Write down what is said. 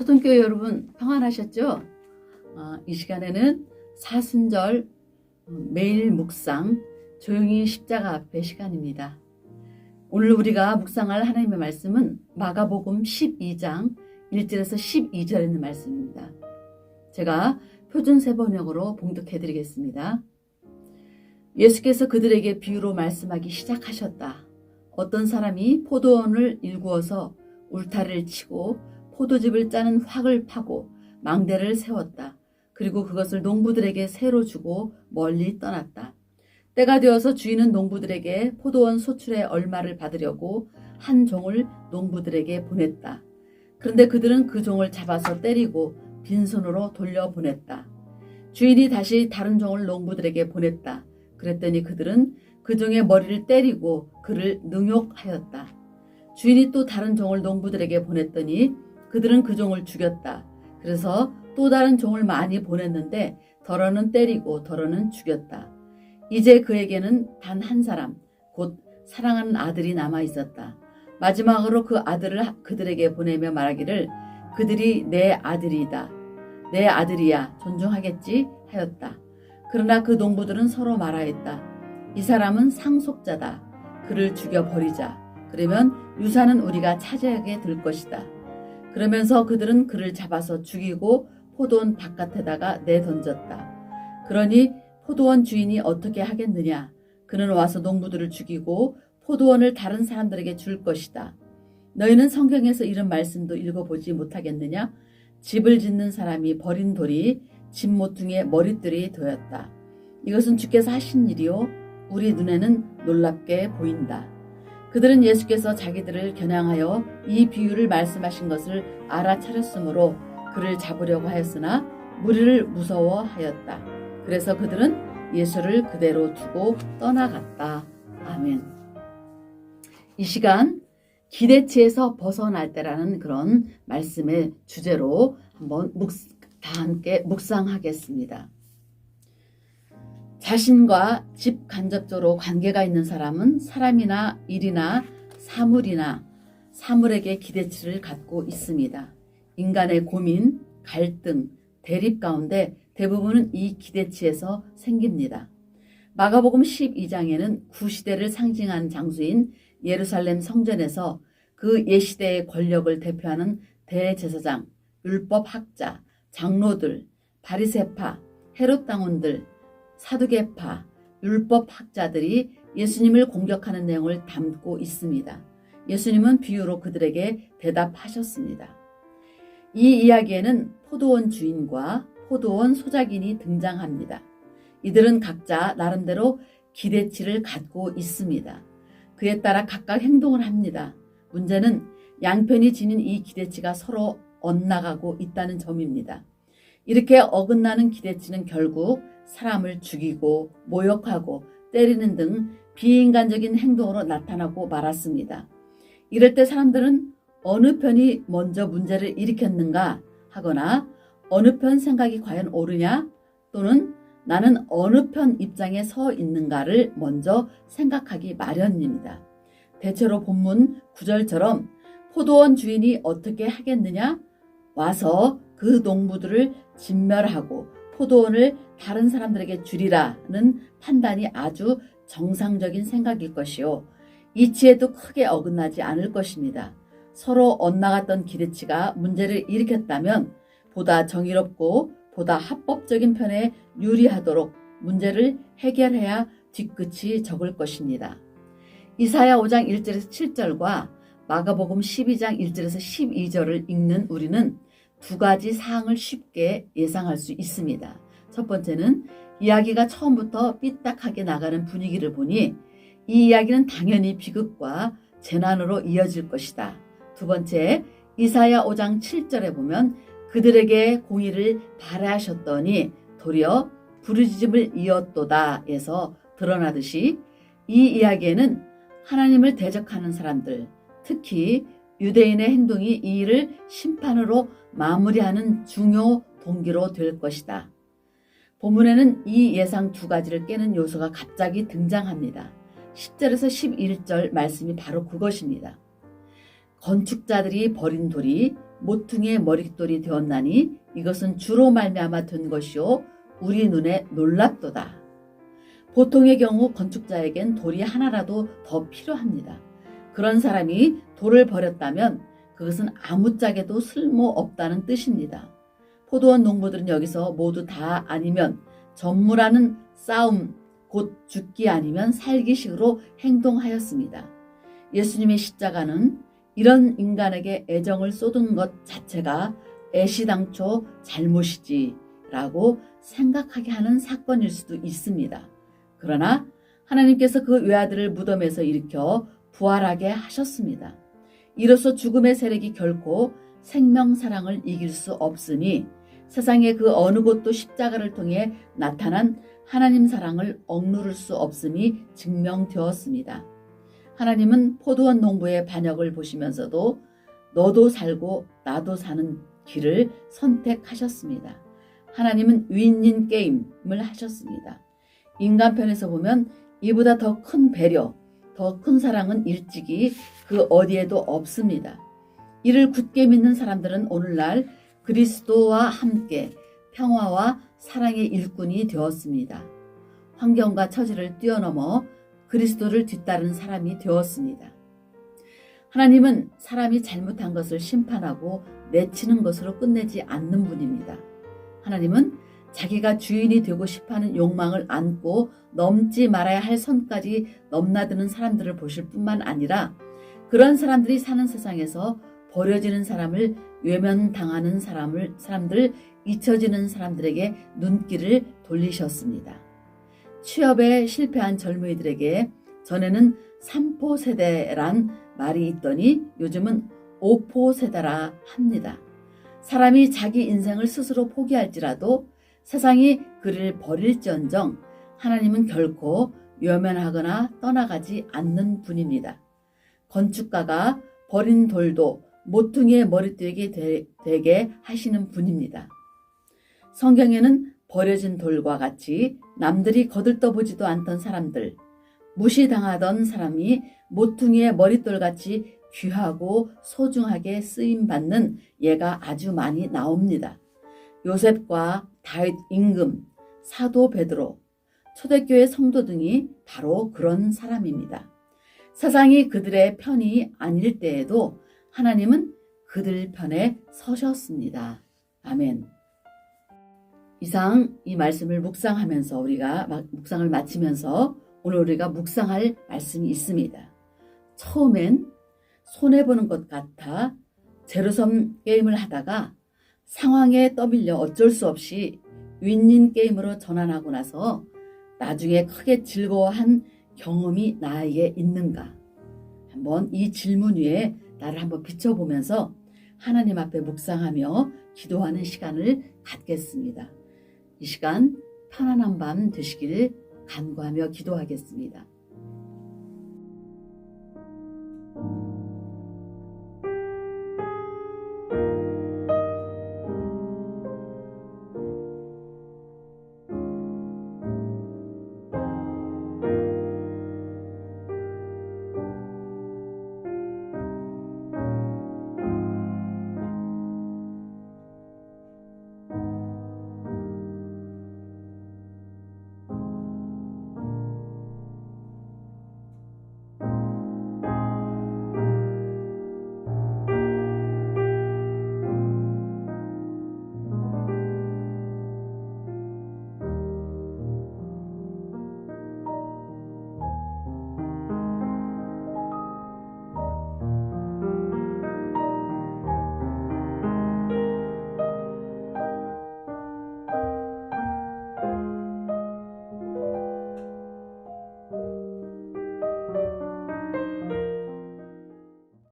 초등교회 여러분 평안하셨죠? 이 시간에는 사순절 매일 묵상 조용히 십자가 앞에 시간입니다. 오늘 우리가 묵상할 하나님의 말씀은 마가복음 12장 1절에서 12절에 있는 말씀입니다. 제가 표준세 번역으로 봉독해 드리겠습니다. 예수께서 그들에게 비유로 말씀하기 시작하셨다. 어떤 사람이 포도원을 일구어서 울타리를 치고 포도즙을 짜는 확을 파고 망대를 세웠다. 그리고 그것을 농부들에게 새로 주고 멀리 떠났다. 때가 되어서 주인은 농부들에게 포도원 소출의 얼마를 받으려고 한 종을 농부들에게 보냈다. 그런데 그들은 그 종을 잡아서 때리고 빈손으로 돌려보냈다. 주인이 다시 다른 종을 농부들에게 보냈다. 그랬더니 그들은 그 종의 머리를 때리고 그를 능욕하였다. 주인이 또 다른 종을 농부들에게 보냈더니 그들은 그 종을 죽였다. 그래서 또 다른 종을 많이 보냈는데 덜어는 때리고 덜어는 죽였다. 이제 그에게는 단 한 사람, 곧 사랑하는 아들이 남아 있었다. 마지막으로 그 아들을 그들에게 보내며 말하기를 그들이 내 아들이다. 내 아들이야 존중하겠지 하였다. 그러나 그 농부들은 서로 말하였다. 이 사람은 상속자다. 그를 죽여버리자. 그러면 유산은 우리가 차지하게 될 것이다. 그러면서 그들은 그를 잡아서 죽이고 포도원 바깥에다가 내던졌다. 그러니 포도원 주인이 어떻게 하겠느냐? 그는 와서 농부들을 죽이고 포도원을 다른 사람들에게 줄 것이다. 너희는 성경에서 이런 말씀도 읽어보지 못하겠느냐? 집을 짓는 사람이 버린 돌이 집 모퉁이의 머릿돌이 되었다. 이것은 주께서 하신 일이요 우리 눈에는 놀랍게 보인다. 그들은 예수께서 자기들을 겨냥하여 이 비유를 말씀하신 것을 알아차렸으므로 그를 잡으려고 하였으나 무리를 무서워하였다. 그래서 그들은 예수를 그대로 두고 떠나갔다. 아멘. 이 시간 기대치에서 벗어날 때라는 그런 말씀의 주제로 한번 다 함께 묵상하겠습니다. 자신과 집 간접적으로 관계가 있는 사람은 사람이나 일이나 사물에게 기대치를 갖고 있습니다. 인간의 고민, 갈등, 대립 가운데 대부분은 이 기대치에서 생깁니다. 마가복음 12장에는 구시대를 상징하는 장소인 예루살렘 성전에서 그 예시대의 권력을 대표하는 대제사장, 율법학자, 장로들, 바리새파, 헤롯 당원들, 사두개파, 율법학자들이 예수님을 공격하는 내용을 담고 있습니다. 예수님은 비유로 그들에게 대답하셨습니다. 이 이야기에는 포도원 주인과 포도원 소작인이 등장합니다. 이들은 각자 나름대로 기대치를 갖고 있습니다. 그에 따라 각각 행동을 합니다. 문제는 양편이 지닌 이 기대치가 서로 엇나가고 있다는 점입니다. 이렇게 어긋나는 기대치는 결국 사람을 죽이고 모욕하고 때리는 등 비인간적인 행동으로 나타나고 말았습니다. 이럴 때 사람들은 어느 편이 먼저 문제를 일으켰는가 하거나 어느 편 생각이 과연 옳으냐 또는 나는 어느 편 입장에 서 있는가를 먼저 생각하기 마련입니다. 대체로 본문 9절처럼 포도원 주인이 어떻게 하겠느냐? 와서 그 농부들을 진멸하고 포도원을 다른 사람들에게 주리라는 판단이 아주 정상적인 생각일 것이요. 이치에도 크게 어긋나지 않을 것입니다. 서로 엇나갔던 기대치가 문제를 일으켰다면 보다 정의롭고 보다 합법적인 편에 유리하도록 문제를 해결해야 뒤끝이 적을 것입니다. 이사야 5장 1절에서 7절과 마가복음 12장 1절에서 12절을 읽는 우리는 두 가지 사항을 쉽게 예상할 수 있습니다. 첫 번째는 이야기가 처음부터 삐딱하게 나가는 분위기를 보니 이 이야기는 당연히 비극과 재난으로 이어질 것이다. 두 번째, 이사야 5장 7절에 보면 그들에게 공의를 바라하셨더니 도리어 부르짖음을 이었도다에서 드러나듯이 이 이야기에는 하나님을 대적하는 사람들, 특히 유대인의 행동이 이 일을 심판으로 마무리하는 중요 동기로 될 것이다. 본문에는 이 예상 두 가지를 깨는 요소가 갑자기 등장합니다. 10절에서 11절 말씀이 바로 그것입니다. 건축자들이 버린 돌이 모퉁이의 머릿돌이 되었나니 이것은 주로 말미암아 된 것이요 우리 눈에 놀랍도다. 보통의 경우 건축자에겐 돌이 하나라도 더 필요합니다. 그런 사람이 돌을 버렸다면 그것은 아무짝에도 쓸모없다는 뜻입니다. 포도원 농부들은 여기서 모두 다 아니면 전무라는 싸움, 곧 죽기 아니면 살기식으로 행동하였습니다. 예수님의 십자가는 이런 인간에게 애정을 쏟은 것 자체가 애시당초 잘못이지 라고 생각하게 하는 사건일 수도 있습니다. 그러나 하나님께서 그 외아들을 무덤에서 일으켜 부활하게 하셨습니다. 이로써 죽음의 세력이 결코 생명사랑을 이길 수 없으니 세상의 그 어느 곳도 십자가를 통해 나타난 하나님 사랑을 억누를 수 없음이 증명되었습니다. 하나님은 포도원 농부의 반역을 보시면서도 너도 살고 나도 사는 길을 선택하셨습니다. 하나님은 윈윈 게임을 하셨습니다. 인간 편에서 보면 이보다 더 큰 배려, 더 큰 사랑은 일찍이 그 어디에도 없습니다. 이를 굳게 믿는 사람들은 오늘날 그리스도와 함께 평화와 사랑의 일꾼이 되었습니다. 환경과 처지를 뛰어넘어 그리스도를 뒤따르는 사람이 되었습니다. 하나님은 사람이 잘못한 것을 심판하고 내치는 것으로 끝내지 않는 분입니다. 하나님은 자기가 주인이 되고 싶어하는 욕망을 안고 넘지 말아야 할 선까지 넘나드는 사람들을 보실 뿐만 아니라 그런 사람들이 사는 세상에서 버려지는 사람을 외면당하는 사람들, 잊혀지는 사람들에게 눈길을 돌리셨습니다. 취업에 실패한 젊은이들에게 전에는 3포 세대란 말이 있더니 요즘은 5포 세대라 합니다. 사람이 자기 인생을 스스로 포기할지라도 세상이 그를 버릴지언정 하나님은 결코 외면하거나 떠나가지 않는 분입니다. 건축가가 버린 돌도 모퉁이의 머리띠게 되게 하시는 분입니다. 성경에는 버려진 돌과 같이 남들이 거들떠보지도 않던 사람들, 무시당하던 사람이 모퉁이의 머릿돌같이 귀하고 소중하게 쓰임받는 예가 아주 많이 나옵니다. 요셉과 다윗 임금, 사도 베드로, 초대교회 성도 등이 바로 그런 사람입니다. 세상이 그들의 편이 아닐 때에도 하나님은 그들 편에 서셨습니다. 아멘. 이상 이 말씀을 묵상하면서 우리가 묵상을 마치면서 오늘 우리가 묵상할 말씀이 있습니다. 처음엔 손해보는 것 같아 제로섬 게임을 하다가 상황에 떠밀려 어쩔 수 없이 윈윈 게임으로 전환하고 나서 나중에 크게 즐거워한 경험이 나에게 있는가? 한번 이 질문 위에 나를 한번 비춰보면서 하나님 앞에 묵상하며 기도하는 시간을 갖겠습니다. 이 시간 편안한 밤 되시기를 간구하며 기도하겠습니다.